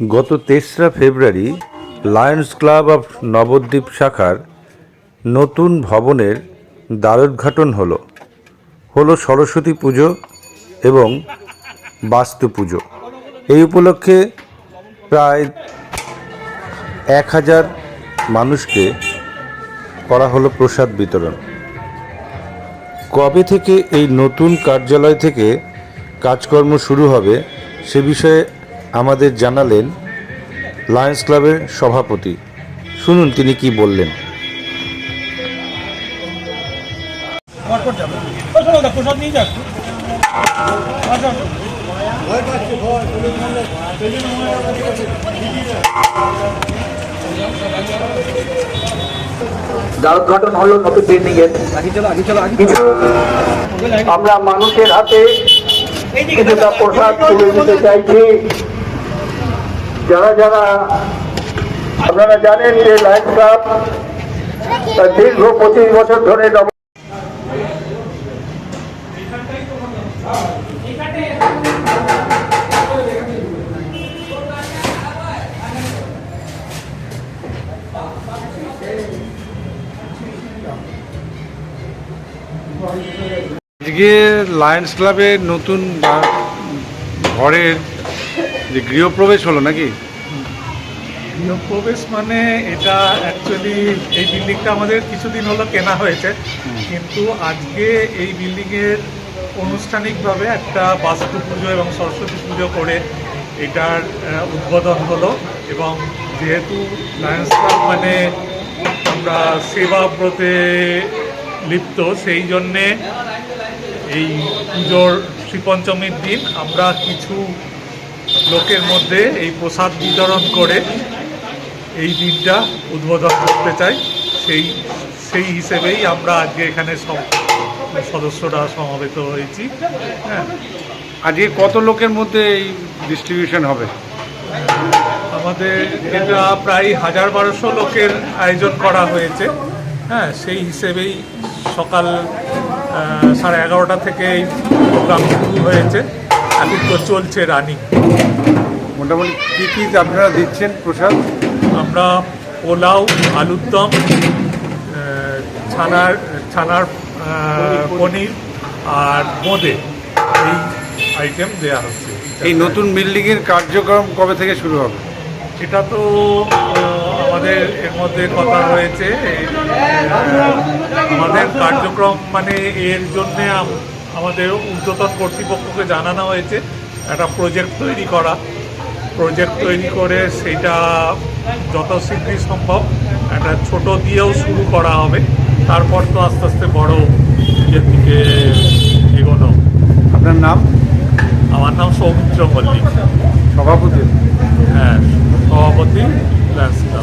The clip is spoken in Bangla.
গত ৩রা ফেব্রুয়ারি লায়ন্স ক্লাব অফ নবদ্বীপ শাখার নতুন ভবনের দ্বারোদ্ঘাটন হলো সরস্বতী পুজো এবং বাস্তু পুজো। এই উপলক্ষে প্রায় ১,০০০ মানুষকে করা হলো প্রসাদ বিতরণ। কবে থেকে এই নতুন কার্যালয় থেকে কাজকর্ম শুরু হবে সে বিষয়ে আমাদের জানালেন লায়ন্স ক্লাবের সভাপতি। শুনুন তিনি কি বললেন। দ্বারোদ্ঘাটন হলো নতুন বিল্ডিং এর। কিছু আমরা মানুষের হাতে কিছুটা প্রসাদ তুলে দিতে চাইছি। যারা যারা আপনারা জানেন যে লায়ন্স ক্লাব দীর্ঘ 25 বছর ধরে আজকে লায়ন্স ক্লাবের নতুন ঘরের যে গৃহপ্রবেশ হলো নাকি? গৃহপ্রবেশ মানে এটা অ্যাকচুয়ালি এই বিল্ডিংটা আমাদের কিছুদিন হলো কেনা হয়েছে, কিন্তু আজকে এই বিল্ডিংয়ের আনুষ্ঠানিকভাবে একটা বাস্তু পুজো এবং সরস্বতী পুজো করে এটার উদ্বোধন হলো। এবং যেহেতু লায়ন্স ক্লাব মানে আমরা সেবা ব্রতে লিপ্ত, সেই জন্যে এই পুজোর শ্রীপঞ্চমীর দিন আমরা কিছু লোকের মধ্যে এই প্রসাদ বিতরণ করে এই দিনটা উদ্বোধন করতে চাই। সেই হিসেবেই আমরা আজকে এখানে সব সদস্যরা সমবেত হয়েছি। হ্যাঁ, আজকে কত লোকের মধ্যে এই ডিস্ট্রিবিউশন হবে? আমাদের এটা প্রায় ১,০০০-১,২০০ লোকের আয়োজন করা হয়েছে। হ্যাঁ, সেই হিসেবেই সকাল 11:30 থেকে এই প্রোগ্রাম শুরু হয়েছে, এখন তো চলছে রানিং। মোটামুটি কী কী আপনারা দিচ্ছেন প্রসাদ? আমরা পোলাও, আলুর দম, ছানার পনির আর বোঁদে এই আইটেম দেওয়া হচ্ছে। এই নতুন বিল্ডিংয়ের কার্যক্রম কবে থেকে শুরু হবে? এটা তো আমাদের এর মধ্যে কথা হয়েছে, আমাদের কার্যক্রম মানে এর জন্যে আমাদের ঊর্ধ্বতন কর্তৃপক্ষকে জানানো হয়েছে একটা প্রজেক্ট তৈরি করে সেইটা যত শীঘ্রই সম্ভব একটা ছোট দিয়েও শুরু করা হবে। তারপর তো আস্তে আস্তে বড় ইয়ের দিকে এগোনো। আপনার নাম? আমার নাম সৌমিত্র মল্লিক, সভাপতি। হ্যাঁ, সভাপতি লায়ন্স ক্লাব।